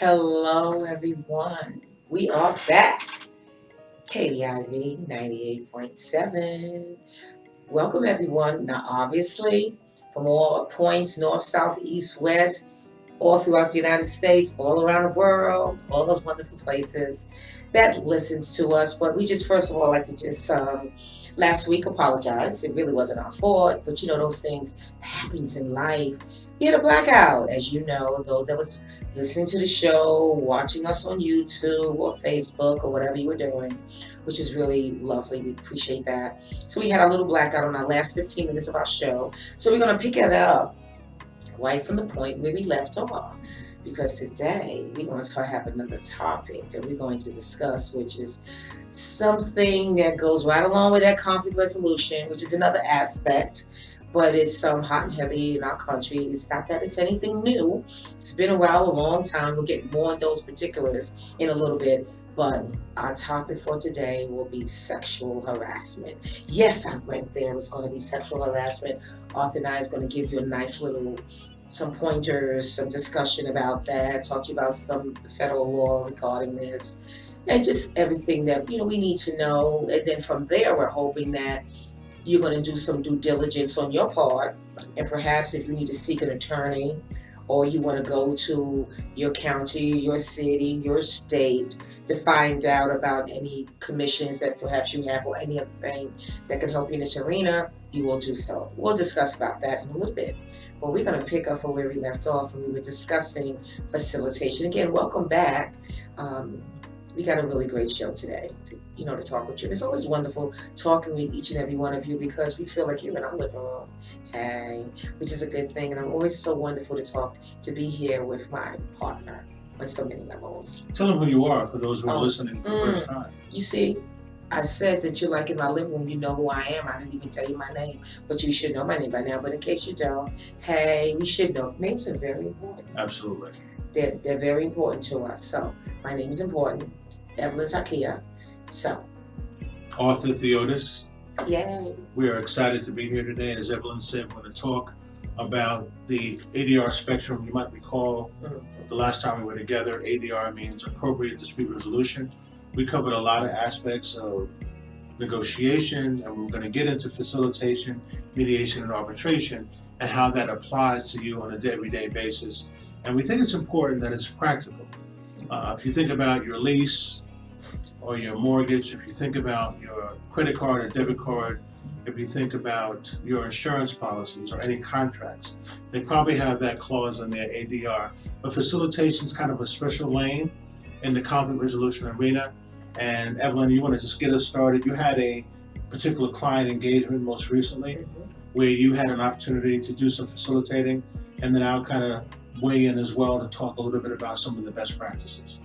Hello, everyone. We are back. KDIV 98.7. Welcome, everyone. Now, obviously, from all points north, south, east, west, all throughout the United States, all around the world, all those wonderful places that listens to us. But we just, first of all, like to just last week apologize. It really wasn't our fault, but those things happens in life. We had a blackout, as you know. Those that was listening to the show, watching us on YouTube or Facebook or whatever you were doing, which was really lovely. We appreciate that. So we had a little blackout on our last 15 minutes of our show. So we're gonna pick it up right from the point where we left off. Because today we're going to have another topic that we're going to discuss, which is something that goes right along with that conflict resolution, which is another aspect, but it's hot and heavy in our country. It's not that it's anything new. It's been a while, a long time. We'll get more of those particulars in a little bit. But our topic for today will be sexual harassment. Yes, I went there. It's going to be sexual harassment. Arthur and I is going to give you a nice little some pointers, some discussion about that, talk to you about the federal law regarding this, and just everything that we need to know. And then from there, we're hoping that you're going to do some due diligence on your part, and perhaps if you need to seek an attorney, or you want to go to your county, your city, your state to find out about any commissions that perhaps you have or any other thing that can help you in this arena, you will do so. We'll discuss about that in a little bit. But we're going to pick up from where we left off, and we were discussing facilitation. Again, welcome back. We got a really great show today to talk with you. It's always wonderful talking with each and every one of you because we feel like you're in our living room, hey, which is a good thing. And I'm always so wonderful to be here with my partner on so many levels. Tell them who you are for those who are listening for the first time. You see, I said that you're like in my living room. You know who I am. I didn't even tell you my name, but you should know my name by now. But in case you don't, hey, we should know. Names are very important. Absolutely. They're very important to us. So my name is important. Evelyn Zakia. So, Arthur Theotis. Yay. We are excited to be here today. As Evelyn said, we're going to talk about the ADR spectrum. You might recall the last time we were together, ADR means appropriate dispute resolution. We covered a lot of aspects of negotiation, and we're going to get into facilitation, mediation, and arbitration, and how that applies to you on a everyday basis. And we think it's important that it's practical. If you think about your lease or your mortgage, if you think about your credit card or debit card, if you think about your insurance policies or any contracts, they probably have that clause in their ADR. But facilitation is kind of a special lane in the conflict resolution arena. And Evelyn, you want to just get us started? You had a particular client engagement most recently where you had an opportunity to do some facilitating, and then I'll kind of weigh in as well to talk a little bit about some of the best practices.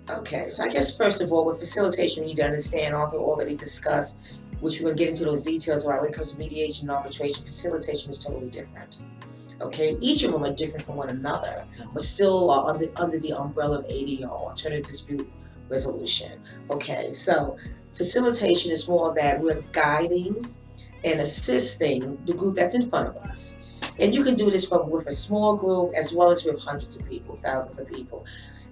Okay, so I guess first of all, with facilitation, you need to understand, Arthur already discussed, which we're going to get into those details about when it comes to mediation and arbitration. Facilitation is totally different. Okay, each of them are different from one another, but still are under the umbrella of ADR, alternative dispute resolution. Okay, so facilitation is more that we're guiding and assisting the group that's in front of us. And you can do this with a small group as well as with hundreds of people, thousands of people.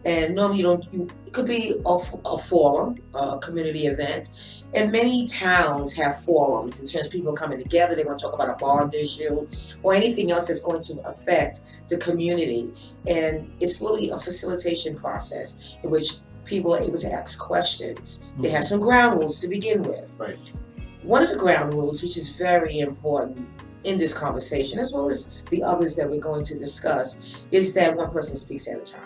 And normally it could be a forum, a community event. And many towns have forums in terms of people coming together. They're going to talk about a bond issue or anything else that's going to affect the community. And it's really a facilitation process in which people are able to ask questions. They have some ground rules to begin with. Right. One of the ground rules, which is very important in this conversation, as well as the others that we're going to discuss, is that one person speaks at a time.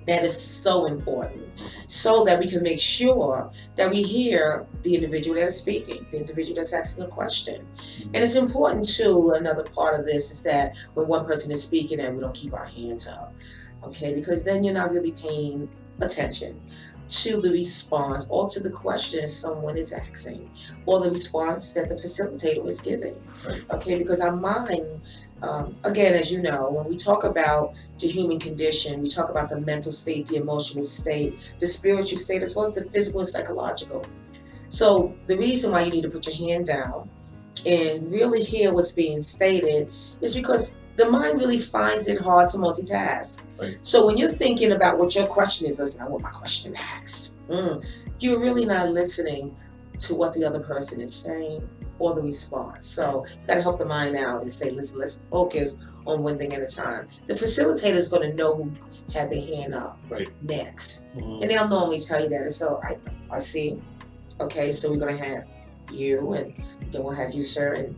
That is so important, so that we can make sure that we hear the individual that is speaking, the individual that's asking a question. And it's important too, another part of this is that when one person is speaking and we don't keep our hands up, okay, because then you're not really paying attention to the response or to the question someone is asking or the response that the facilitator is giving. Right. Okay, because our mind, again, as you know, when we talk about the human condition, we talk about the mental state, the emotional state, the spiritual state, as well as the physical and psychological. So the reason why you need to put your hand down and really hear what's being stated is because the mind really finds it hard to multitask. Right. So when you're thinking about what your question is, listen, I want my question asked. You're really not listening to what the other person is saying or the response. So you got to help the mind out and say, listen, let's focus on one thing at a time. The facilitator is going to know who had their hand up next. And they'll normally tell you that. And so I see, okay, so we're going to have you, and then we'll have you, sir, and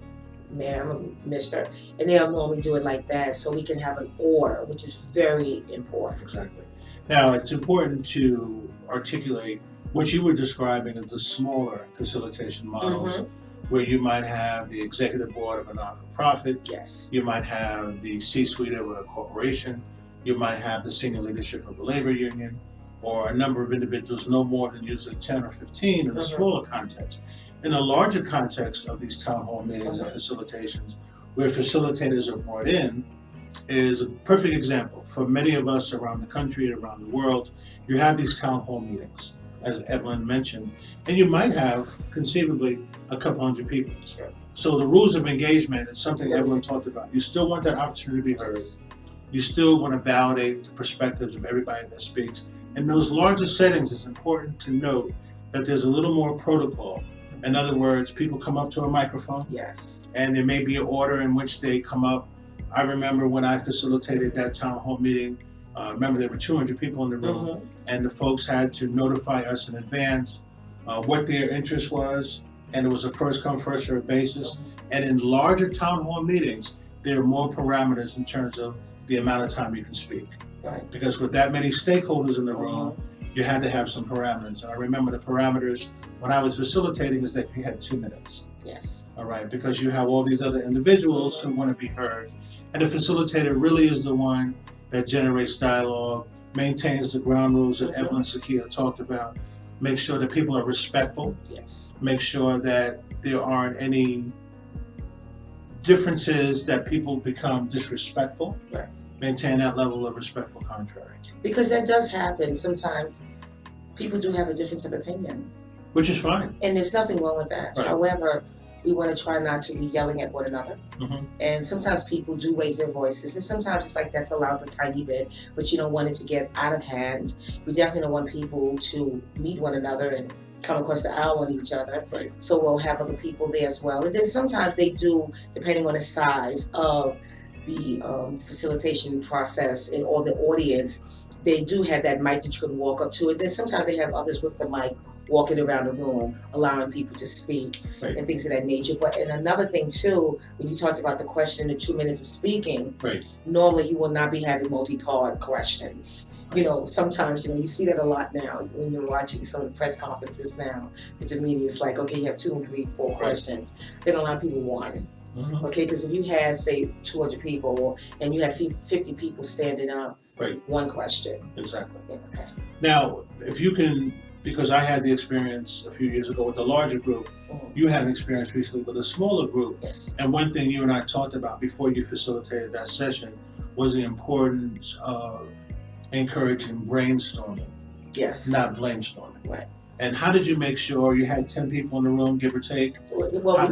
ma'am, or mister. And they'll normally do it like that so we can have an order, which is very important. Exactly. Now, it's important to articulate what you were describing as the smaller facilitation models, where you might have the executive board of a non-for-profit, Yes. you might have the C-suite of a corporation, you might have the senior leadership of a labor union, or a number of individuals, no more than usually 10 or 15 in a smaller context. In a larger context of these town hall meetings and facilitations, where facilitators are brought in, is a perfect example. For many of us around the country and around the world, you have these town hall meetings, as Evelyn mentioned, and you might have conceivably a couple hundred people. Sure. So the rules of engagement is something Evelyn talked about. You still want that opportunity to be heard. You still want to validate the perspectives of everybody that speaks. In those larger settings, it's important to note that there's a little more protocol. In other words, people come up to a microphone. Yes. And there may be an order in which they come up. I remember when I facilitated that town hall meeting, remember there were 200 people in the room, and the folks had to notify us in advance what their interest was, and it was a first come, first served basis. And in larger town hall meetings, there are more parameters in terms of the amount of time you can speak. Right. Because with that many stakeholders in the room, you had to have some parameters. And I remember the parameters when I was facilitating is that you had 2 minutes. Yes. All right, because you have all these other individuals who want to be heard. And the facilitator really is the one that generates dialogue, maintains the ground rules that Evelyn Sakia talked about, make sure that people are respectful, Yes. make sure that there aren't any differences that people become disrespectful, Right. Maintain that level of respectful contrary. Because that does happen. Sometimes people do have a difference of opinion. Which is fine. And there's nothing wrong with that. Right. However, we want to try not to be yelling at one another. And sometimes people do raise their voices. And sometimes it's like that's allowed a tiny bit, but you don't want it to get out of hand. We definitely don't want people to meet one another and come across the aisle on each other. Right. So we'll have other people there as well. And then sometimes they do, depending on the size of the facilitation process and or the audience, they do have that mic that you can walk up to it. Then sometimes they have others with the mic walking around the room, allowing people to speak and things of that nature. But and another thing too, when you talked about the question in the 2 minutes of speaking, normally you will not be having multi-part questions. You know, sometimes, you see that a lot now when you're watching some of the press conferences now. With the media, it's like, okay, you have 2 and 3, 4 questions. They're gonna allow people one. Okay, because if you had, say, 200 people and you have 50 people standing up, one question. Exactly. Okay. Now, if you can, because I had the experience a few years ago with a larger group, you had an experience recently with a smaller group. Yes. And one thing you and I talked about before you facilitated that session was the importance of encouraging brainstorming. Yes. Not blamestorming. Right. And how did you make sure you had 10 people in the room, give or take? Well,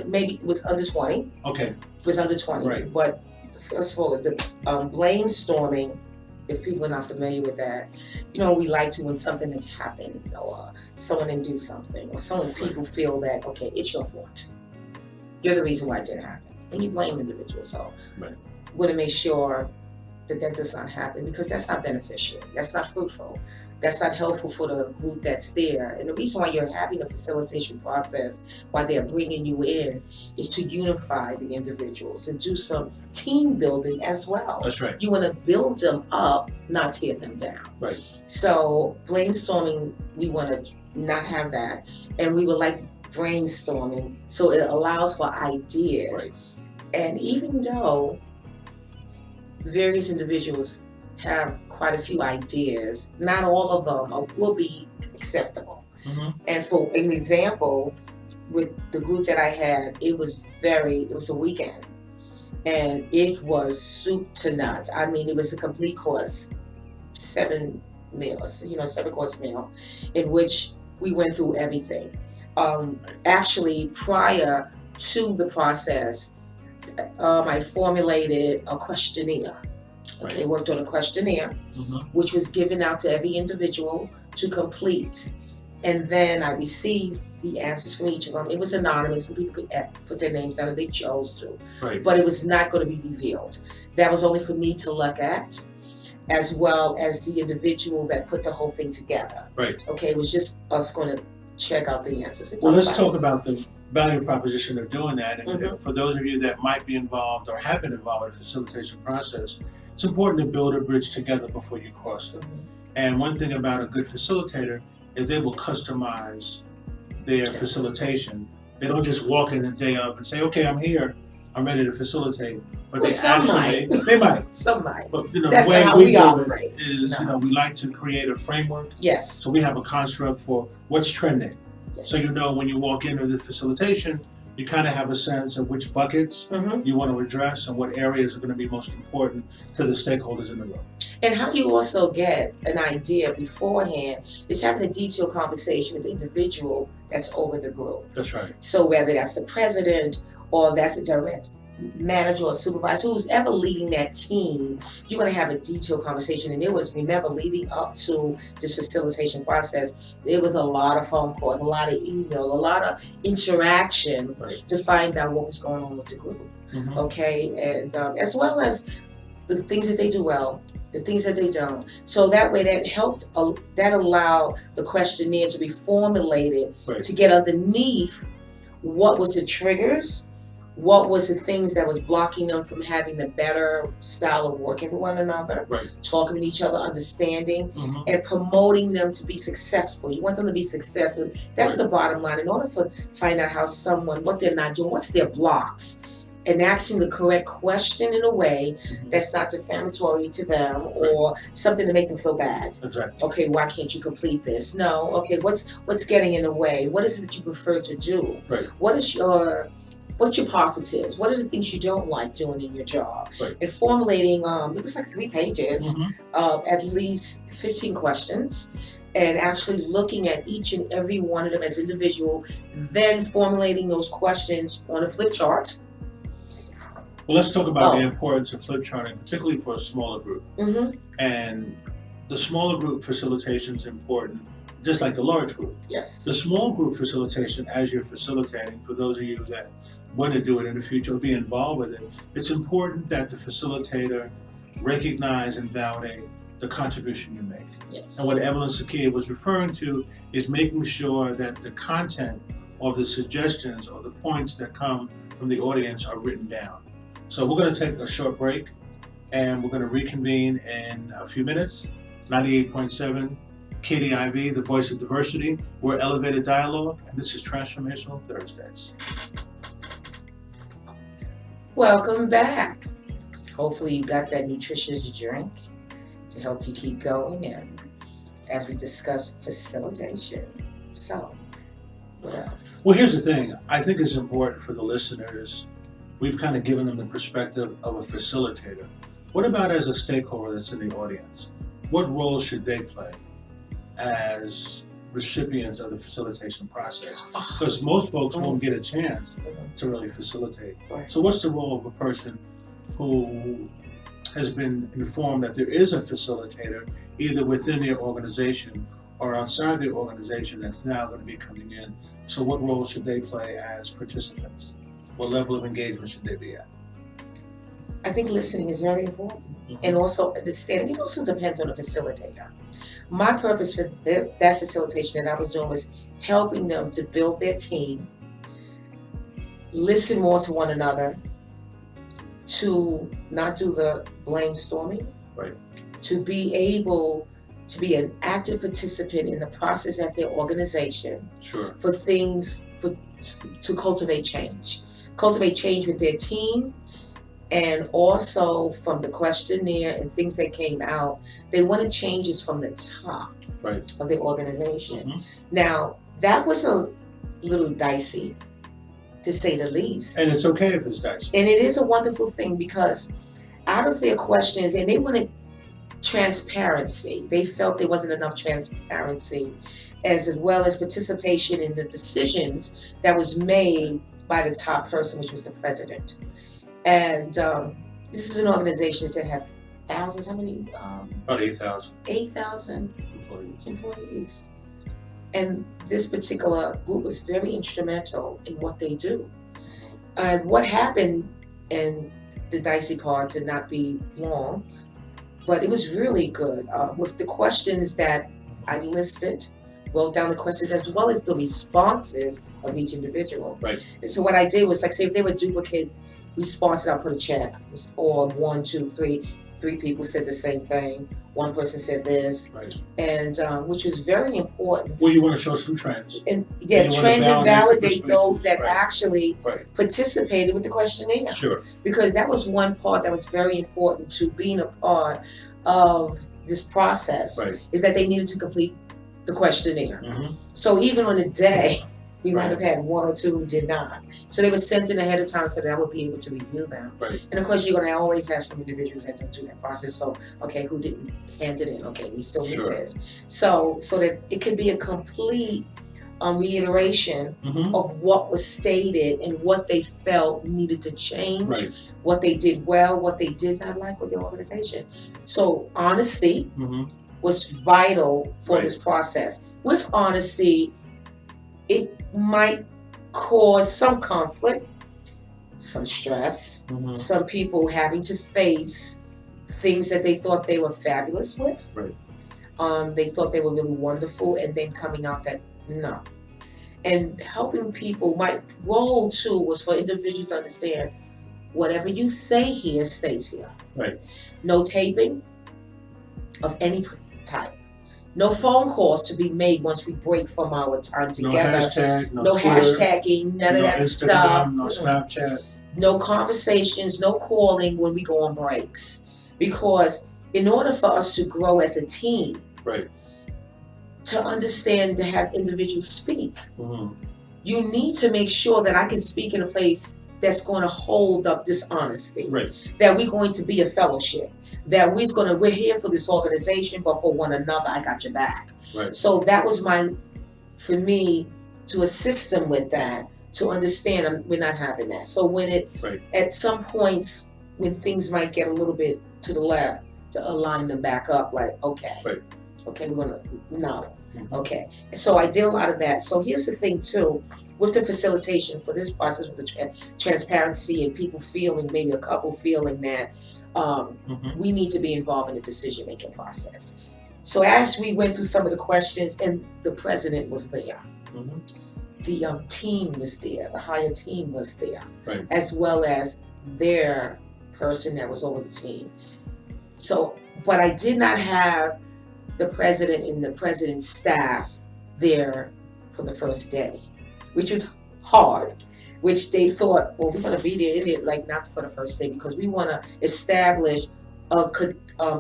maybe it was under 20. Okay. It was under 20. Right. But first of all, the blamestorming, if people are not familiar with that, we like to, when something has happened or someone didn't do something or people feel that, okay, it's your fault. You're the reason why it didn't happen. And you blame individuals. So we want to make sure that does not happen, because that's not beneficial. That's not fruitful. That's not helpful for the group that's there. And the reason why you're having a facilitation process, why they're bringing you in, is to unify the individuals and do some team building as well. That's right. You want to build them up, not tear them down. Right. So brainstorming, we want to not have that. And we would like brainstorming, so it allows for ideas. And even though various individuals have quite a few ideas, not all of them will be acceptable. And for an example, with the group that I had, it was a weekend, and it was soup to nuts. I mean, it was a complete course, 7 meals, 7-course meal, in which we went through everything. Actually, prior, to the process, I formulated a questionnaire. Okay, Right. worked on a questionnaire, which was given out to every individual to complete. And then I received the answers from each of them. It was anonymous, and people could put their names down if they chose to. Right. But it was not going to be revealed. That was only for me to look at, as well as the individual that put the whole thing together. Right. Okay, it was just us going to check out the answers. Well, let's talk about the value proposition of doing that. And Mhm. for those of you that might be involved or have been involved in the facilitation process, it's important to build a bridge together before you cross it. Mhm. And one thing about a good facilitator is they will customize their Yes. facilitation. They don't just walk in the day of and say, okay, I'm here, I'm ready to facilitate. But Well, they some they might. Some might. But the That's way not how we we do operate. it is, No. we like to create a framework. Yes. So we have a construct for what's trending. Yes. So when you walk into the facilitation, you kind of have a sense of which buckets Mhm. you want to address and what areas are going to be most important to the stakeholders in the room. And how you also get an idea beforehand is having a detailed conversation with the individual that's over the group. That's right. So whether that's the president or that's a direct manager or supervisor, who's ever leading that team, you're going to have a detailed conversation. And it was, remember, leading up to this facilitation process, there was a lot of phone calls, a lot of emails, a lot of interaction Right. to find out what was going on with the group. Mhm. Okay, and as well as the things that they do well, the things that they don't. So that way, that helped, that allowed the questionnaire to be formulated Right. to get underneath what was the triggers, what was the things that was blocking them from having the better style of working with one another, Right. talking with each other, understanding, Mhm. and promoting them to be successful. You want them to be successful. That's Right. the bottom line. In order for find out how someone, what they're not doing, what's their blocks, and asking the correct question in a way Mhm. that's not defamatory to them or something to make them feel bad. Exactly. Okay, why can't you complete this? No. Okay, what's getting in the way? What is it that you prefer to do? Right. What's your positives? What are the things you don't like doing in your job? Right. And formulating, it was like 3 pages, Mhm. at least 15 questions, and actually looking at each and every one of them as individual, then formulating those questions on a flip chart. Well, let's talk about Oh. the importance of flip charting, particularly for a smaller group. Mm-hmm. And the smaller group facilitation is important, just like the large group. Yes. The small group facilitation, as you're facilitating, for those of you that want to do it in the future or be involved with it, it's important that the facilitator recognize and validate the contribution you make. Yes. And what Evelyn Sakia was referring to is making sure that the content or the suggestions or the points that come from the audience are written down. So we're going to take a short break and we're going to reconvene in a few minutes. 98.7 KDIV, the voice of diversity. We're Elevated Dialogue, and this is Transformational Thursdays. Welcome back. Hopefully you got that nutritious drink to help you keep going, and as we discuss facilitation. So, what else? Well, here's the thing. I think it's important for the listeners. We've kind of given them the perspective of a facilitator. What about as a stakeholder that's in the audience? What role should they play as recipients of the facilitation process? Because most folks won't get a chance to really facilitate. Right. So what's the role of a person who has been informed that there is a facilitator either within their organization or outside their organization that's now going to be coming in? So what role should they play as participants? What level of engagement should they be at? I think listening is very important, and also understanding. It also depends on the facilitator. My purpose for that facilitation that I was doing was helping them to build their team, listen more to one another, to not do the blame storming, Right. to be able to be an active participant in the process at their organization Sure. for things to cultivate change with their team. And also from the questionnaire and things that came out, they wanted changes from the top Right. of the organization. Mhm. Now, that was a little dicey, to say the least. And it's okay if it's dicey. And it is a wonderful thing because out of their questions, and they wanted transparency. They felt there wasn't enough transparency, as well as participation in the decisions that was made by the top person, which was the president. And this is an organization that have thousands, how many? About 8,000 8,000 employees. employees. And this particular group was very instrumental in what they do. And what happened, and the dicey part to not be long, but it was really good. With the questions that I listed, wrote down the questions as well as the responses of each individual. Right. And so what I did was, like, say if they were duplicate responses, I'll put a check. Or 1, 2, 3. 3 people said the same thing. One person said this. Right. And which was very important. Well, you want to show some trends. And yeah, And you trends and wanna validate the validate those that perspectives. actually Right. participated with the questionnaire. Sure. Because that was one part that was very important to being a part of this process, Right. is that they needed to complete the questionnaire. Mm-hmm. So even on a day, we might Right. have had 1 or 2 who did not. So they were sent in ahead of time so that I would be able to review them. Right. And of course, you're going to always have some individuals that don't do that process. So, okay, who didn't hand it in? Okay, we still need Sure. this. So that it could be a complete reiteration Mm-hmm. of what was stated and what they felt needed to change, Right. what they did well, what they did not like with the organization. So honesty Mm-hmm. was vital for Right. this process. With honesty, it might cause some conflict, some stress, Mm-hmm. some people having to face things that they thought they were fabulous with. Right. They thought they were really wonderful, and then coming out that no. And helping people, my role too was for individuals to understand whatever you say here stays here. Right. No taping of any type. No phone calls to be made once we break from our time No together. hashtag, no No Twitter, hashtagging, none of no that Instagram, stuff. no Snapchat. No conversations, no calling when we go on breaks. Because in order for us to grow as a team, Right. to understand, to have individuals speak, Mm-hmm. you need to make sure that I can speak in a place that's going to hold up dishonesty. Right. That we're going to be a fellowship. That we're here for this organization, but for one another, I got your back. Right. So that was for me, to assist them with that, to understand we're not having that. So when Right. at some points, when things might get a little bit to the left, to align them back up, like, okay. Right. Okay, no. Mhm. Okay. And so I did a lot of that. So here's the thing too, with the facilitation for this process, with the transparency and people feeling, maybe a couple feeling that Mm-hmm. we need to be involved in the decision-making process. So as we went through some of the questions, and the president was there, Mm-hmm. the team was there, the higher team was there, Right. as well as their person that was over the team. So, but I did not have the president and the president's staff there for the first day, which was hard, which they thought, well, we're going to be there in it, like not for the first day, because we want to establish a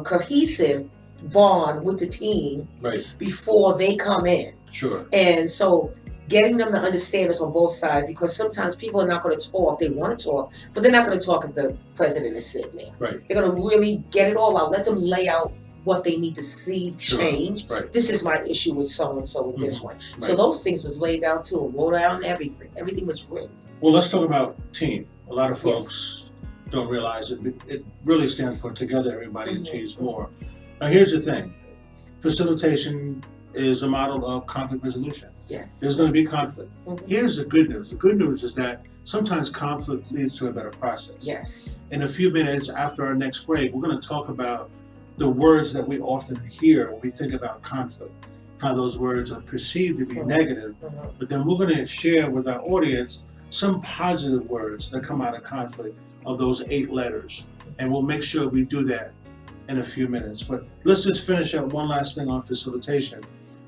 cohesive bond with the team Right. before they come in. Sure. And so getting them to understand us on both sides, because sometimes people are not going to talk. They want to talk, but they're not going to talk if the president is sitting there. Right. They're going to really get it all out. Let them lay out what they need to see Sure. change. Right. This is my issue with so-and-so with this one. So Right. those things was laid out too, wrote down everything. Everything was written. Well, let's talk about team. A lot of Yes. folks don't realize it. It really stands for together everybody Mhm. achieves more. Now, here's the thing. Facilitation is a model of conflict resolution. Yes. There's going to be conflict. Mhm. Here's the good news. The good news is that sometimes conflict leads to a better process. Yes. In a few minutes after our next break, we're going to talk about the words that we often hear when we think about conflict, how those words are perceived to be Mhm. negative, Mhm. but then we're going to share with our audience some positive words that come out of conflict of those 8 letters. And we'll make sure we do that in a few minutes. But let's just finish up one last thing on facilitation.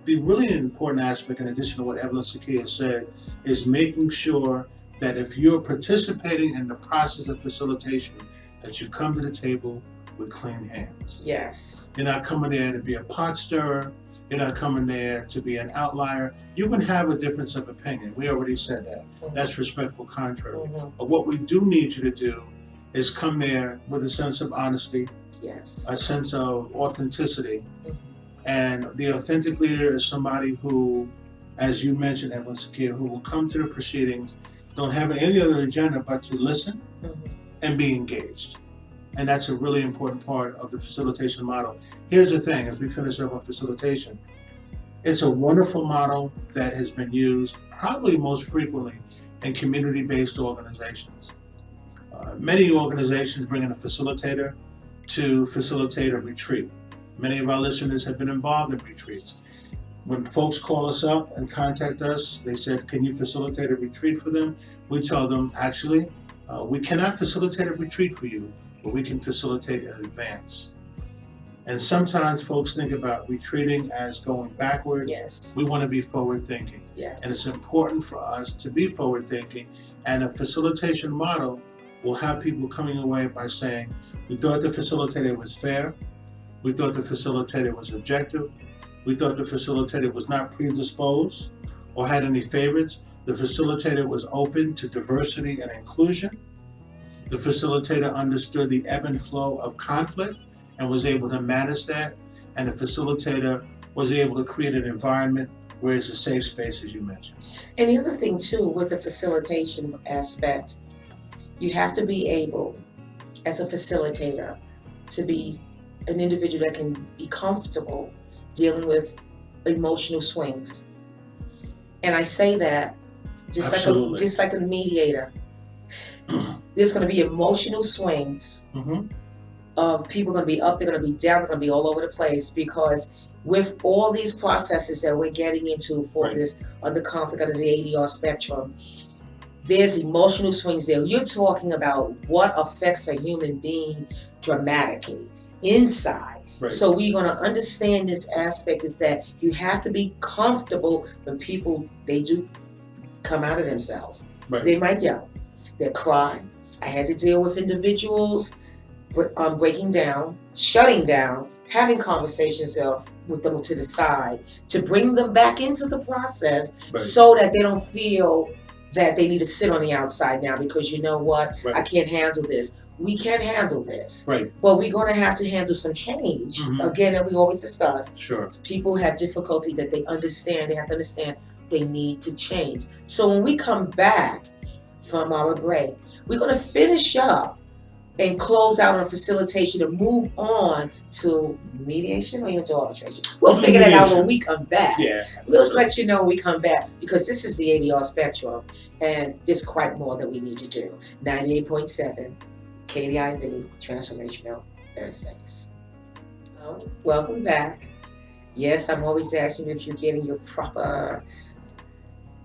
The really important aspect, in addition to what Evelyn Sakia said, is making sure that if you're participating in the process of facilitation, that you come to the table with clean hands. Yes. You're not coming there to be a pot stirrer. You're not coming there to be an outlier. You can have a difference of opinion. We already said that. That's respectful contrary. Mhm. But what we do need you to do is come there with a sense of honesty, Yes. a sense of authenticity. Mhm. And the authentic leader is somebody who, as you mentioned, Evelyn Sakia, who will come to the proceedings don't have any other agenda but to listen Mhm. and be engaged. And that's a really important part of the facilitation model. Here's the thing, as we finish up on facilitation, it's a wonderful model that has been used probably most frequently in community-based organizations. Many organizations bring in a facilitator to facilitate a retreat. Many of our listeners have been involved in retreats. When folks call us up and contact us, they said, can you facilitate a retreat for them? We tell them, actually, we cannot facilitate a retreat for you, but we can facilitate an advance. And sometimes folks think about retreating as going backwards. Yes. We want to be forward thinking. Yes. And it's important for us to be forward thinking. And a facilitation model will have people coming away by saying, we thought the facilitator was fair. We thought the facilitator was objective. We thought the facilitator was not predisposed or had any favorites. The facilitator was open to diversity and inclusion. The facilitator understood the ebb and flow of conflict and was able to manage that. And the facilitator was able to create an environment where it's a safe space, as you mentioned. And the other thing too, with the facilitation aspect, you have to be able, as a facilitator, to be an individual that can be comfortable dealing with emotional swings. And I say that just like a mediator. There's going to be emotional swings of people going to be up, they're going to be down, they're going to be all over the place, because with all these processes that we're getting into for this under conflict under the ADR spectrum, there's emotional swings there. You're talking about what affects a human being dramatically inside. Right. So we're going to understand this aspect is that you have to be comfortable when people, they do come out of themselves. Right. They might yell, they'll cry. I had to deal with individuals breaking down, shutting down, having conversations with them to the side to bring them back into the process so that they don't feel that they need to sit on the outside now because you know what, I can't handle this. We can't handle this. Right. But we're going to have to handle some change. Again, that we always discuss. Sure. People have difficulty that they understand. They have to understand they need to change. So when we come back from our break, we're going to finish up and close out on facilitation and move on to mediation or into arbitration. We'll figure that out when we come back. Yeah. We'll let you know when we come back, because this is the ADR spectrum and there's quite more that we need to do. 98.7 KDIV Transformational Thursdays. Well, welcome back. Yes, I'm always asking if you're getting your proper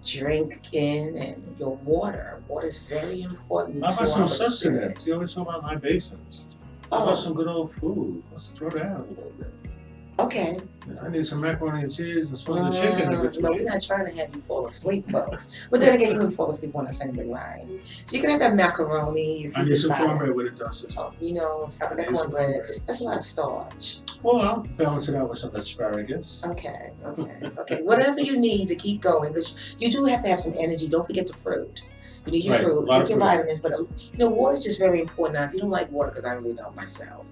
drink in and your water. Water is very important. How about to some our sustenance? spirit. You always talk about libations. How about some good old food? Let's throw down a little bit. Okay. I need some macaroni and cheese and some of the chicken in between. No, we're not trying to have you fall asleep, folks. But then again, you can fall asleep on us anyway, right? So you can have that macaroni if you I need some decide. cornbread with it, though, sister. Oh, you know, some of that cornbread. That's a lot of starch. Well, I'll balance it out with some asparagus. Okay. Whatever you need to keep going, because you do have to have some energy. Don't forget the fruit. You need your fruit. Take your vitamins, but water is just very important. Now, if you don't like water, because I really don't myself,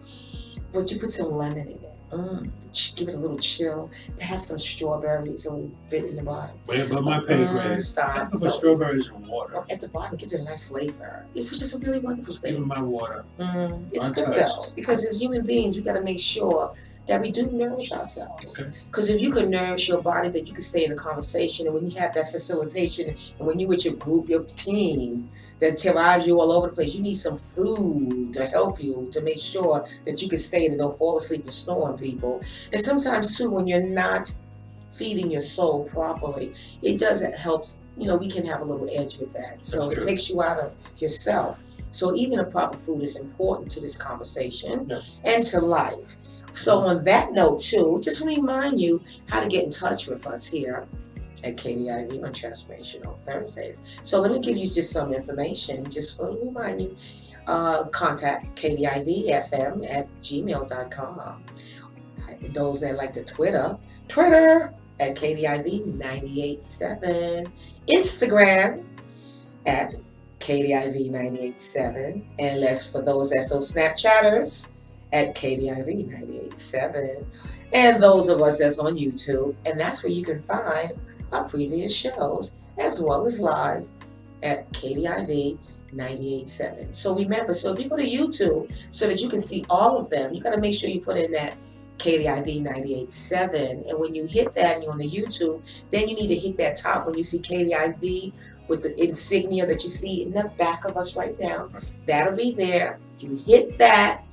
but you put some lemon in it. Give it a little chill. Have some strawberries a little bit in the bottom. But my pay grade. Stop. Put strawberries in water. At the bottom, gives it a nice flavor. It's just a really wonderful flavor. Even my water. It's good though, because as human beings, we got to make sure that we do nourish ourselves. Because if you can nourish your body, then you can stay in a conversation. And when you have that facilitation, and when you with your group, your team that drives you all over the place, you need some food to help you to make sure that you can stay and don't fall asleep and snore on people. And sometimes too, when you're not feeding your soul properly, it doesn't help. We can have a little edge with that. So it takes you out of yourself. So even a proper food is important to this conversation and to life. So on that note too, just want to remind you how to get in touch with us here at KDIV on Transformational Thursdays. So let me give you just some information, just to remind you. Contact KDIVFM@gmail.com. Those that like to Twitter at KDIV987. Instagram at KDIV987. And for those that's those Snapchatters at KDIV987. And those of us that's on YouTube. And that's where you can find our previous shows as well as live at KDIV 98.7. So remember, so if you go to YouTube so that you can see all of them, you got to make sure you put in that KDIV 98.7. And when you hit that and you're on the YouTube, then you need to hit that top when you see KDIV with the insignia that you see in the back of us right now. That'll be there. You hit that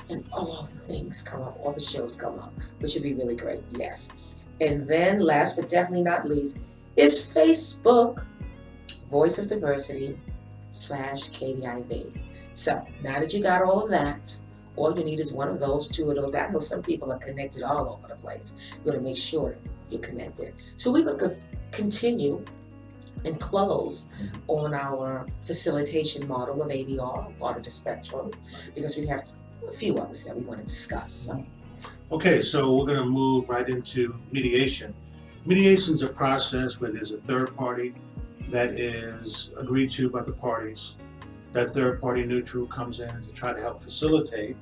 and all the things come up, all the shows come up, which would be really great, yes. And then last but definitely not least is Facebook, Voice of Diversity /KDIV. So now that you got all of that, all you need is one of those, two of those. I know some people are connected all over the place. You want to make sure that you're connected. So we're going to continue and close on our facilitation model of ADR, part of the spectrum, because we have a few others that we want to discuss. So. Okay, so we're going to move right into mediation. Mediation is a process where there's a third party that is agreed to by the parties. That third party neutral comes in to try to help facilitate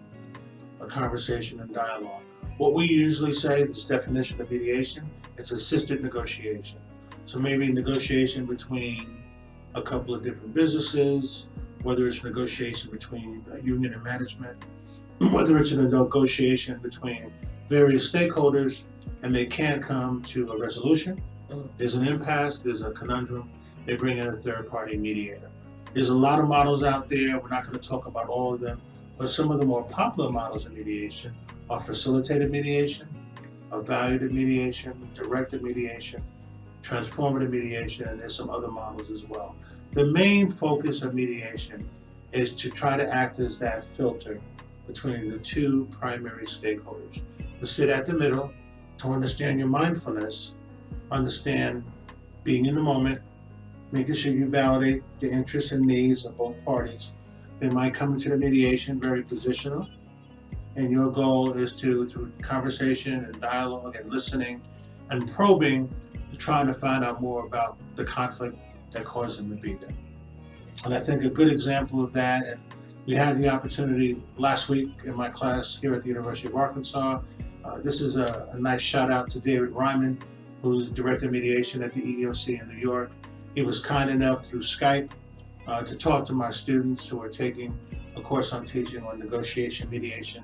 a conversation and dialogue. What we usually say, this definition of mediation, it's assisted negotiation. So maybe negotiation between a couple of different businesses, whether it's negotiation between a union and management, whether it's a negotiation between various stakeholders and they can't come to a resolution. There's an impasse, there's a conundrum, they bring in a third party mediator. There's a lot of models out there, we're not going to talk about all of them, but some of the more popular models of mediation are facilitated mediation, evaluated mediation, directed mediation, transformative mediation, and there's some other models as well. The main focus of mediation is to try to act as that filter between the two primary stakeholders, to sit at the middle, to understand your mindfulness, understand being in the moment, making sure you validate the interests and needs of both parties. They might come into the mediation very positional, and your goal is to, through conversation and dialogue and listening and probing, trying to find out more about the conflict that caused them to be there. And I think a good example of that, and we had the opportunity last week in my class here at the University of Arkansas. This is a nice shout out to David Ryman, who's Director of Mediation at the EEOC in New York. He was kind enough through Skype to talk to my students who are taking a course I'm teaching on negotiation, mediation,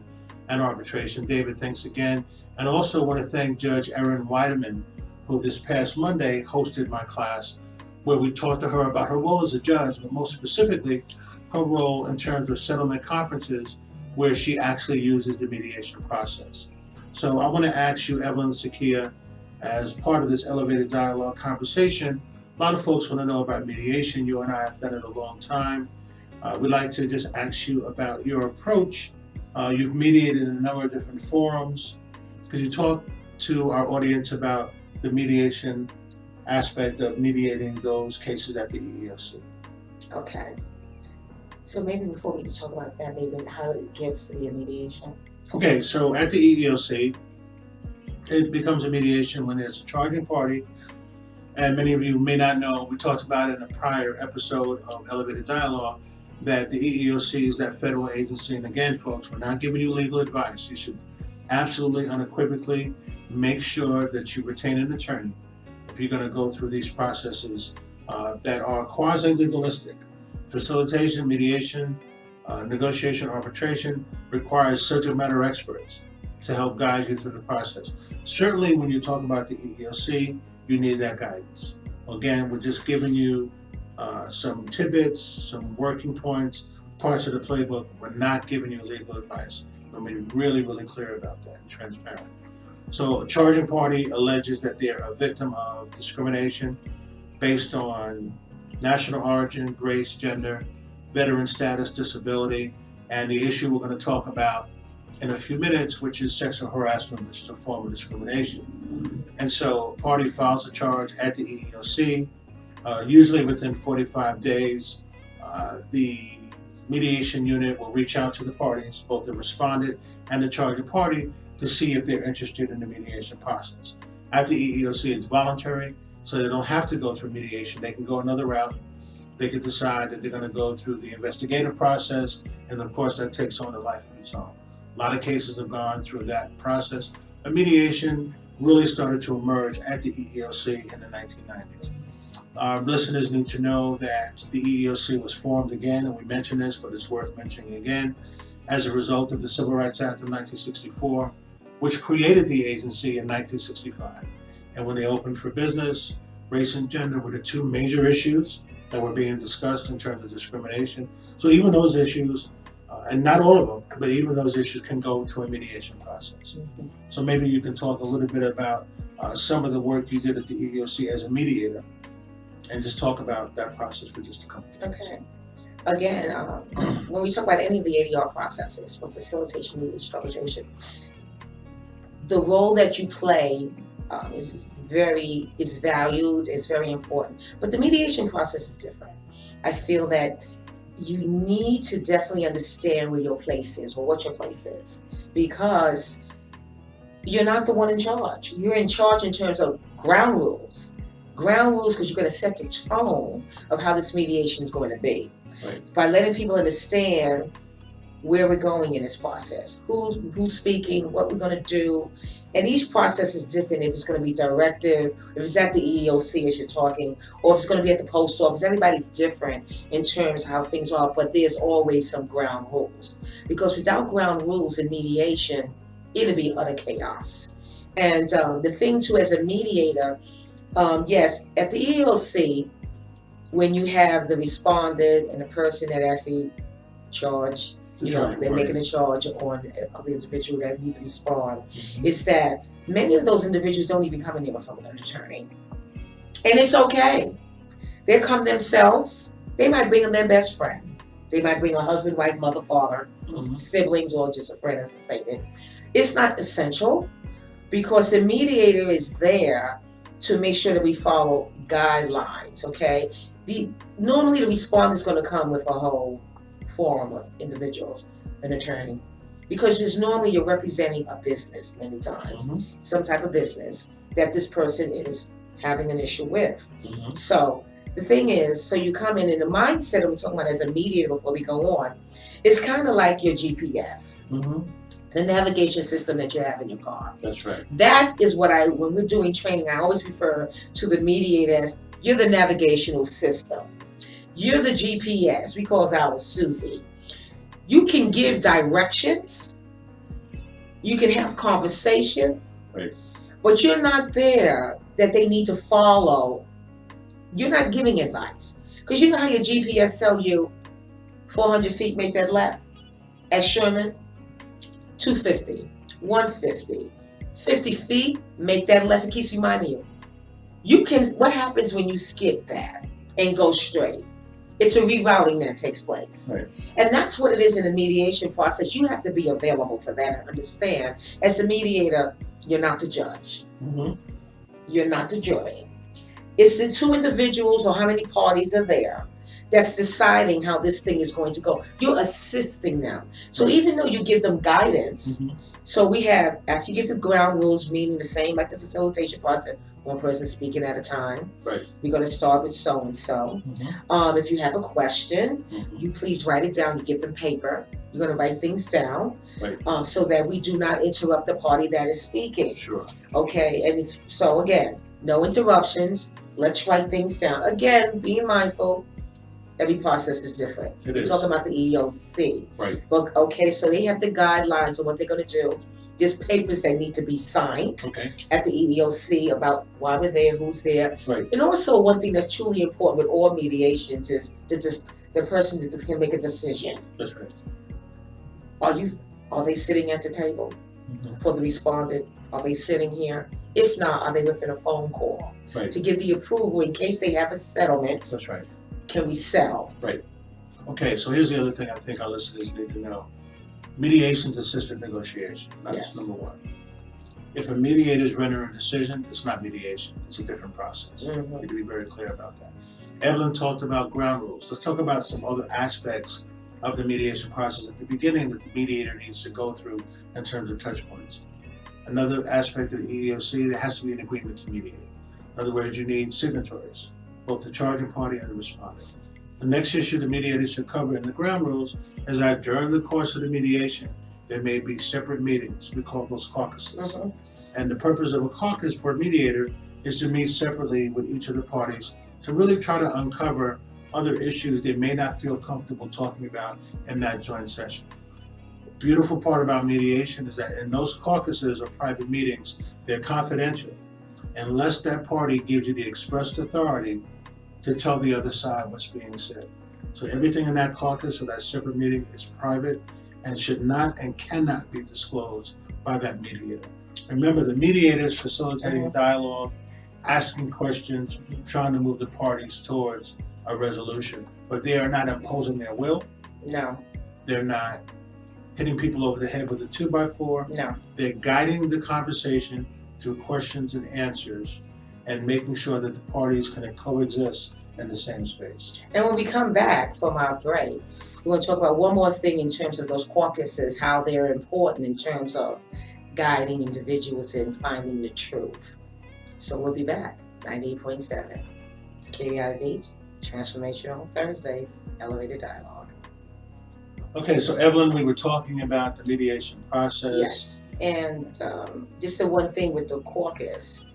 and arbitration. David, thanks again. And also want to thank Judge Erin Weideman, who this past Monday hosted my class, where we talked to her about her role as a judge, but most specifically, her role in terms of settlement conferences where she actually uses the mediation process. So I want to ask you, Evelyn Sakia, as part of this elevated dialogue conversation, a lot of folks want to know about mediation. You and I have done it a long time. We'd like to just ask you about your approach. You've mediated in a number of different forums. Could you talk to our audience about the mediation aspect of mediating those cases at the EEOC? Okay. So maybe before we can talk about that, maybe how it gets to be a mediation. Okay, so at the EEOC, it becomes a mediation when there's a charging party. And many of you may not know, we talked about it in a prior episode of Elevated Dialogue, that the EEOC is that federal agency. And again, folks, we're not giving you legal advice. You should absolutely unequivocally make sure that you retain an attorney if you're going to go through these processes that are quasi-legalistic. Facilitation, mediation, negotiation, arbitration requires subject matter experts to help guide you through the process. Certainly when you talk about the EEOC, you need that guidance. Again, we're just giving you some tidbits, some working points, parts of the playbook. We're not giving you legal advice. Let me be really, really clear about that and transparent. So a charging party alleges that they're a victim of discrimination based on national origin, race, gender, veteran status, disability, and the issue we're going to talk about in a few minutes, which is sexual harassment, which is a form of discrimination. And so a party files a charge at the EEOC, usually within 45 days. The mediation unit will reach out to the parties, both the respondent and the charging party, to see if they're interested in the mediation process. At the EEOC, it's voluntary, so they don't have to go through mediation. They can go another route. They could decide that they're going to go through the investigative process, and of course that takes on a life of its own. A lot of cases have gone through that process. But mediation really started to emerge at the EEOC in the 1990s. Our listeners need to know that the EEOC was formed again, and we mentioned this, but it's worth mentioning again, as a result of the Civil Rights Act of 1964, which created the agency in 1965. And when they opened for business, race and gender were the two major issues that were being discussed in terms of discrimination. So even those issues, and not all of them, but even those issues can go to a mediation process. So maybe you can talk a little bit about some of the work you did at the EEOC as a mediator, and just talk about that process for just a couple of minutes. Okay. Again, when we talk about any of the ADR processes, from facilitation, mediation, arbitration, the role that you play is valued, is very important. But the mediation process is different. I feel that you need to definitely understand where your place is, or what your place is, because you're not the one in charge. You're in charge in terms of ground rules. Ground rules, because you're going to set the tone of how this mediation is going to be. Right. By letting people understand where we're going in this process, who's speaking, what we're going to do. And each process is different. If it's going to be directive, if it's at the EEOC as you're talking, or if it's going to be at the post office, everybody's different in terms of how things are, but there's always some ground rules. Because without ground rules in mediation, it'll be utter chaos. And the thing too, as a mediator, yes, at the EEOC, when you have the respondent and the person that actually charged, they're making a charge on the individual that needs to respond, is that many of those individuals don't even come in there with an attorney. And it's okay. They come themselves. They might bring in their best friend. They might bring a husband, wife, mother, father, siblings, or just a friend, as a statement. It's not essential, because the mediator is there to make sure that we follow guidelines, okay? Normally the respondent is going to come with a whole forum of individuals, an attorney, because there's normally you're representing a business many times, some type of business that this person is having an issue with. So the thing is, so you come in the mindset I'm talking about as a mediator before we go on, it's kind of like your GPS, the navigation system that you have in your car. That's right. That is what when we're doing training, I always refer to the mediator as, you're the navigational system. You're the GPS. We call ours Susie. You can give directions. You can have conversation. Right. But you're not there that they need to follow. You're not giving advice. Because you know how your GPS tells you 400 feet, make that left. At Sherman, 250, 150, 50 feet, make that left. It keeps reminding you. What happens when you skip that and go straight? It's a rerouting that takes place. Right. And that's what it is in the mediation process. You have to be available for that and understand. As a mediator, you're not the judge. You're not the jury. It's the two individuals, or how many parties are there, that's deciding how this thing is going to go. You're assisting them. So even though you give them guidance, so we have, after you give the ground rules, meaning the same like the facilitation process, one person speaking at a time. Right. We're going to start with so-and-so. If you have a question, you please write it down. You give them paper. You're going to write things down, right, so that we do not interrupt the party that is speaking. Sure. Okay, and so again, no interruptions. Let's write things down. Again, being mindful, every process is different. We're talking about the EEOC. Right. But okay, so they have the guidelines of what they're going to do. There's papers that need to be signed at the EEOC about why we're there, who's there. Right. And also one thing that's truly important with all mediations is that the person that can make a decision. That's right. Are they sitting at the table for the respondent? Are they sitting here? If not, are they within a phone call to give the approval in case they have a settlement? That's right. Can we settle? Right. Okay, so here's the other thing I think our listeners need to know. Mediation is assisted negotiation. That's number one. If a mediator is rendering a decision, it's not mediation. It's a different process. We need to be very clear about that. Evelyn talked about ground rules. Let's talk about some other aspects of the mediation process at the beginning that the mediator needs to go through in terms of touch points. Another aspect of the EEOC, there has to be an agreement to mediate. In other words, you need signatories, both the charging party and the respondent. The next issue the mediator should cover in the ground rules is that during the course of the mediation, there may be separate meetings. We call those caucuses. And the purpose of a caucus for a mediator is to meet separately with each of the parties to really try to uncover other issues they may not feel comfortable talking about in that joint session. The beautiful part about mediation is that in those caucuses or private meetings, they're confidential, unless that party gives you the expressed authority to tell the other side what's being said. So everything in that caucus or that separate meeting is private and should not and cannot be disclosed by that mediator. Remember, the mediator is facilitating dialogue, asking questions, trying to move the parties towards a resolution, but they are not imposing their will. No. They're not hitting people over the head with a 2x4. No. They're guiding the conversation through questions and answers and making sure that the parties can coexist in the same space. And when we come back from our break, we're going to talk about one more thing in terms of those caucuses, how they're important in terms of guiding individuals in finding the truth. So we'll be back. 98.7 KDIV, Transformational Thursdays, Elevated Dialogue. Okay, so Evelyn, we were talking about the mediation process. Yes, and just the one thing with the caucus.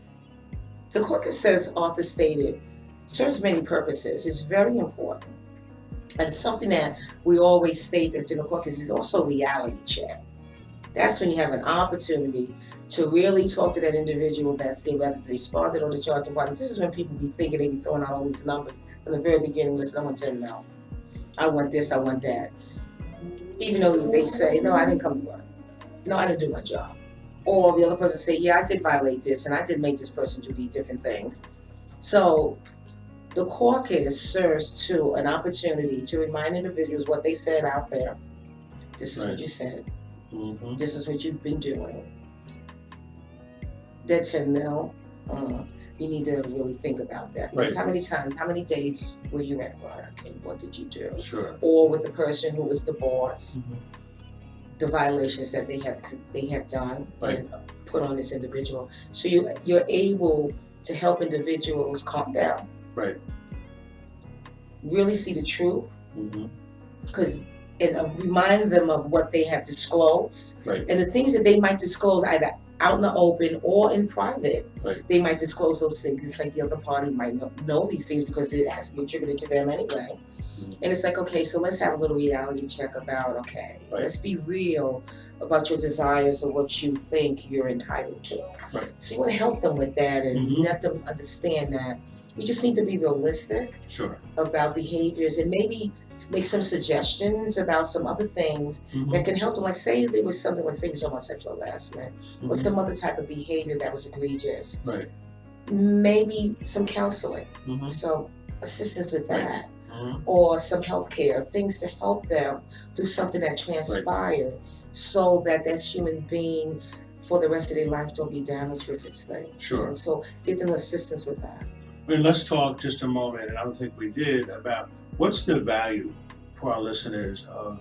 The caucus, says author stated, serves many purposes. It's very important. And it's something that we always state that's in the caucus is also reality check. That's when you have an opportunity to really talk to that individual that's there, whether it's responded or the charging party. This is when people be thinking they be throwing out all these numbers from the very beginning. Listen, I want to know. I want this, I want that. Even though they say, no, I didn't come to work. No, I didn't do my job. Or the other person say, yeah, I did violate this and I did make this person do these different things. So the caucus serves to an opportunity to remind individuals what they said out there. This is what you said. Mm-hmm. This is what you've been doing. That 10 mil, you need to really think about that. Because how many times, how many days were you at work and what did you do? Sure. Or with the person who was the boss, the violations that they have done and put on this individual. So you're able to help individuals calm down. Right. Really see the truth. Because and remind them of what they have disclosed. Right. And the things that they might disclose either out in the open or in private. Right. They might disclose those things. It's like the other party might know these things because it has to be attributed to them anyway. And it's like, okay, so let's have a little reality check about, let's be real about your desires or what you think you're entitled to. Right. So you want to help them with that and let them understand that we just need to be realistic about behaviors and maybe make some suggestions about some other things that can help them. Like say there was something like, say we're talking about sexual harassment or some other type of behavior that was egregious. Right. Maybe some counseling, some assistance with that. Or some health care, things to help them through something that transpired so that that human being for the rest of their life don't be damaged with this thing. Sure. And so give them assistance with that. I mean, let's talk just a moment, and I don't think we did, about what's the value for our listeners of,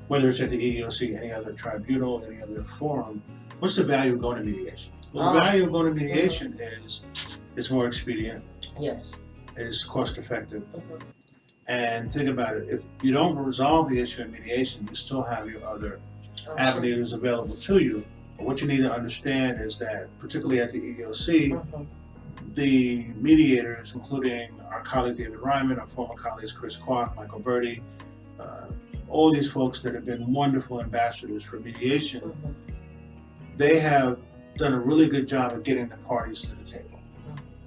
whether it's at the EEOC, any other tribunal, any other forum, what's the value of going to mediation? Well, the value of going to mediation is it's more expedient. Yes. It's cost effective. And think about it, if you don't resolve the issue in mediation, you still have your other avenues available to you. But what you need to understand is that, particularly at the EEOC, the mediators, including our colleague David Ryman, our former colleagues Chris Kwok, Michael Berti, all these folks that have been wonderful ambassadors for mediation, they have done a really good job of getting the parties to the table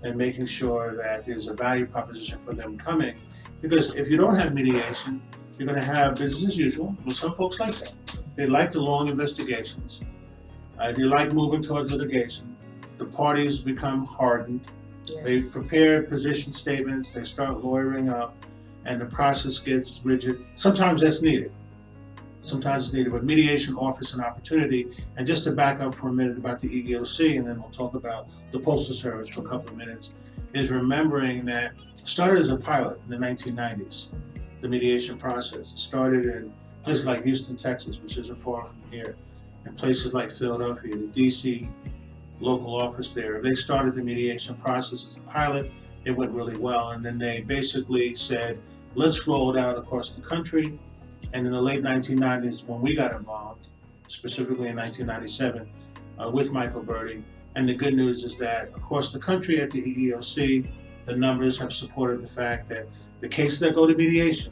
and making sure that there's a value proposition for them coming. Because if you don't have mediation, you're going to have business as usual. Well, some folks like that. They like the long investigations. They like moving towards litigation. The parties become hardened. They prepare position statements. They start lawyering up, and the process gets rigid. Sometimes that's needed. Sometimes it's needed, but mediation offers an opportunity. And just to back up for a minute about the EEOC, and then we'll talk about the Postal Service for a couple of minutes, is remembering that it started as a pilot in the 1990s, the mediation process. It started in places like Houston, Texas, which isn't far from here, and places like Philadelphia, the DC local office there. They started the mediation process as a pilot. It went really well, and then they basically said, let's roll it out across the country. And in the late 1990s, when we got involved, specifically in 1997, with Michael Berti, and the good news is that across the country at the EEOC, the numbers have supported the fact that the cases that go to mediation,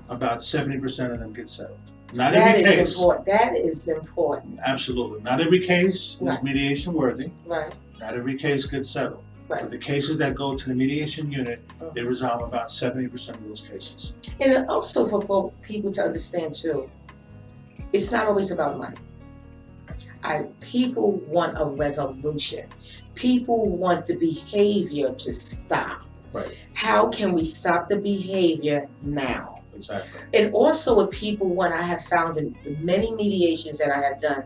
about 70% of them get settled. Not That every is case. important. That is important. Absolutely. Not every case Right. is mediation worthy. Right. Not every case gets settled. Right. But the cases that go to the mediation unit, they resolve about 70% of those cases. And also for people to understand too, it's not always about money. People want a resolution. People want the behavior to stop. Right. How can we stop the behavior now? Exactly. And also what people want, I have found in the many mediations that I have done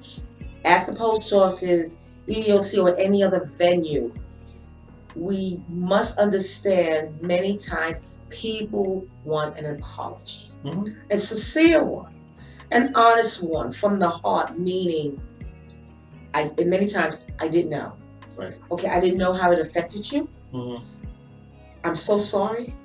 at the post office, EEOC, or any other venue, we must understand many times people want an apology. A sincere one, an honest one from the heart, meaning, and many times I didn't know. Right. Okay, I didn't know how it affected you. I'm so sorry.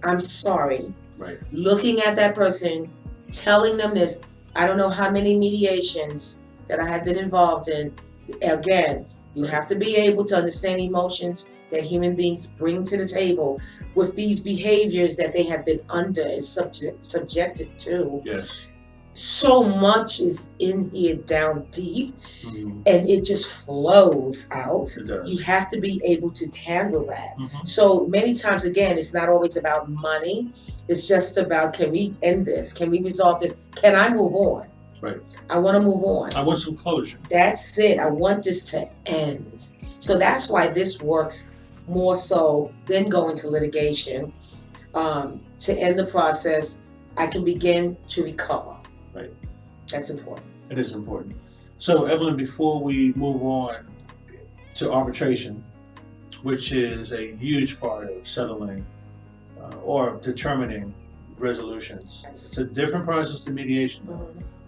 I'm sorry. Right. Looking at that person, telling them this. I don't know how many mediations that I have been involved in. Again, you have to be able to understand emotions that human beings bring to the table with these behaviors that they have been under and subjected to. Yes. So much is in here down deep, and it just flows out. It does. You have to be able to handle that. So many times, again, it's not always about money. It's just about, can we end this? Can we resolve this? Can I move on? Right. I want to move on. I want some closure. That's it. I want this to end. So that's why this works more so than going to litigation. To end the process, I can begin to recover. Right. That's important. It is important. So, Evelyn, before we move on to arbitration, which is a huge part of settling or determining resolutions, it's a different process to mediation,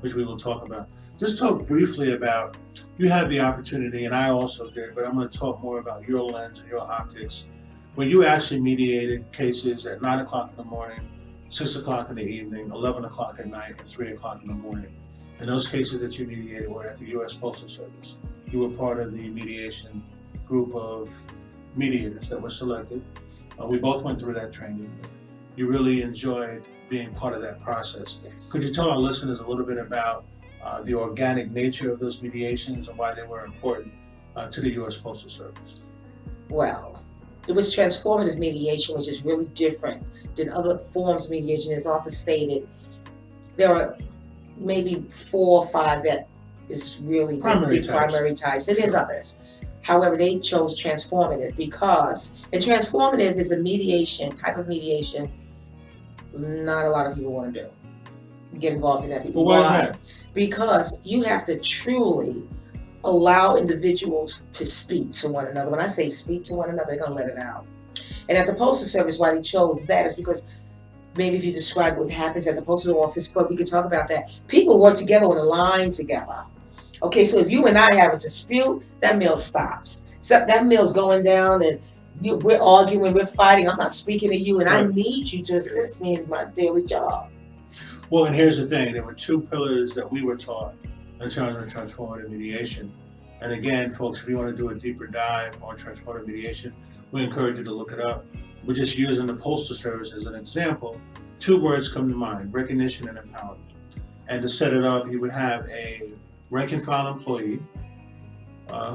which we will talk about. Just talk briefly about, you had the opportunity, and I also did, but I'm going to talk more about your lens and your optics, where you actually mediated cases at 9 o'clock in the morning, 6 o'clock in the evening, 11 o'clock at night, and 3 o'clock in the morning. And those cases that you mediated were at the U.S. Postal Service. You were part of the mediation group of mediators that were selected. We both went through that training. You really enjoyed being part of that process. Yes. Could you tell our listeners a little bit about the organic nature of those mediations and why they were important to the U.S. Postal Service? Well, it was transformative mediation, which is really different than other forms of mediation. As Arthur stated, there are maybe 4 or 5 that is really the primary types, and there's others. However, they chose transformative because, and transformative is a mediation, type of mediation not a lot of people want to do. Get involved in that. Well, why is that? Because you have to truly allow individuals to speak to one another. When I say speak to one another, they're going to let it out. And at the Postal Service, why they chose that is because maybe if you describe what happens at the Postal Office, but we could talk about that. People work together on a line together. Okay, so if you and I have a dispute, that mail stops. So that mail's going down and we're arguing, we're fighting. I'm not speaking to you, and I need you to assist me in my daily job. Well, and here's the thing. There were 2 pillars that we were taught in terms of transformative mediation. And again, folks, if you want to do a deeper dive on transformative mediation, we encourage you to look it up. We're just using the Postal Service as an example. 2 words come to mind: recognition and empowerment. And to set it up, you would have a rank and file employee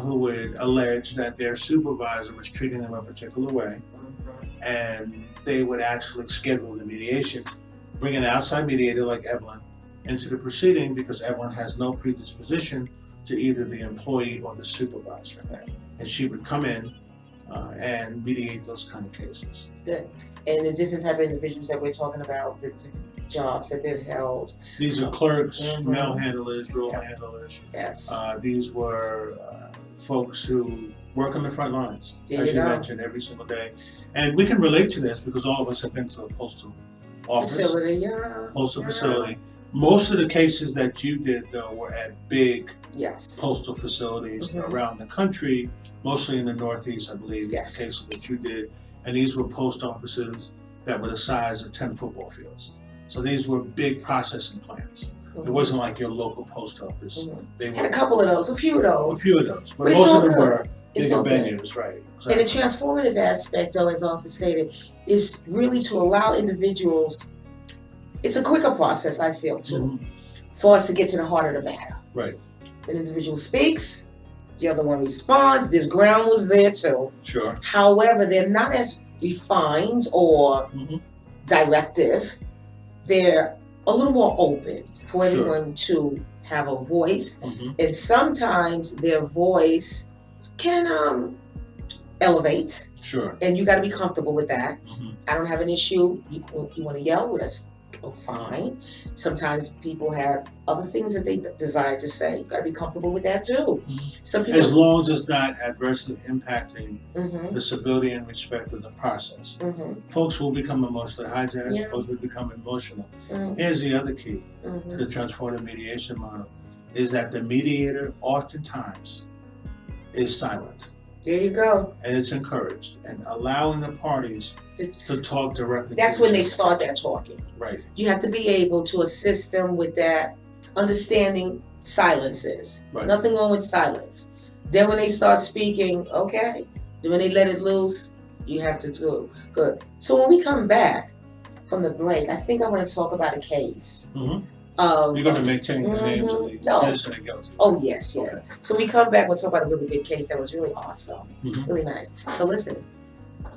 who would allege that their supervisor was treating them a particular way, and they would actually schedule the mediation, bring an outside mediator like Evelyn into the proceeding because Evelyn has no predisposition to either the employee or the supervisor. And she would come in and mediate those kind of cases. Good. And the different type of individuals that we're talking about, the different jobs that they've held. These are clerks, mail handlers, roll handlers. Yes. These were folks who work on the front lines, as you mentioned, every single day. And we can relate to this because all of us have been to a postal office. Postal facility. Most of the cases that you did, though, were at big postal facilities around the country, mostly in the Northeast, I believe, the cases that you did. And these were post offices that were the size of 10 football fields. So these were big processing plants. It wasn't like your local post office. They had a couple of those, a few of those. But most of them were It's bigger all good. venues, right? And the Exactly. transformative aspect, though, as also stated, is really to allow individuals, it's a quicker process, I feel, too, for us to get to the heart of the matter. Right. An individual speaks, the other one responds, this ground was there, too. Sure. However, they're not as refined or directive. They're a little more open for everyone to have a voice. And sometimes their voice can elevate. Sure. And you got to be comfortable with that. I don't have an issue. You want to yell? Well, that's fine. Sometimes people have other things that they desire to say. You got to be comfortable with that too. Some people, as long as it's not adversely impacting the civility and respect of the process. Folks will become emotionally hijacked. Folks will become emotional. Here's the other key to the transformative mediation model: is that the mediator oftentimes is silent. There you go. And it's encouraged, and allowing the parties to talk directly. That's when they start that talking. Right. You have to be able to assist them with that, understanding silences. Right. Nothing wrong with silence. Then when they start speaking, okay. Then when they let it loose, you have to do good. So when we come back from the break, I think I want to talk about a case. You're going to maintain the names of the innocent and guilty. Oh, yes. Okay. So we come back, we'll talk about a really good case that was really awesome. Really nice. So listen,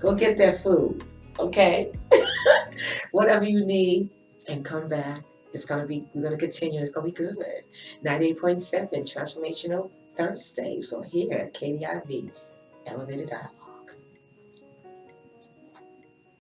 go get that food, okay? Whatever you need, and come back. It's going to be, we're going to continue. It's going to be good. 98.7 Transformational Thursday. So here at KDIV, Elevated Out.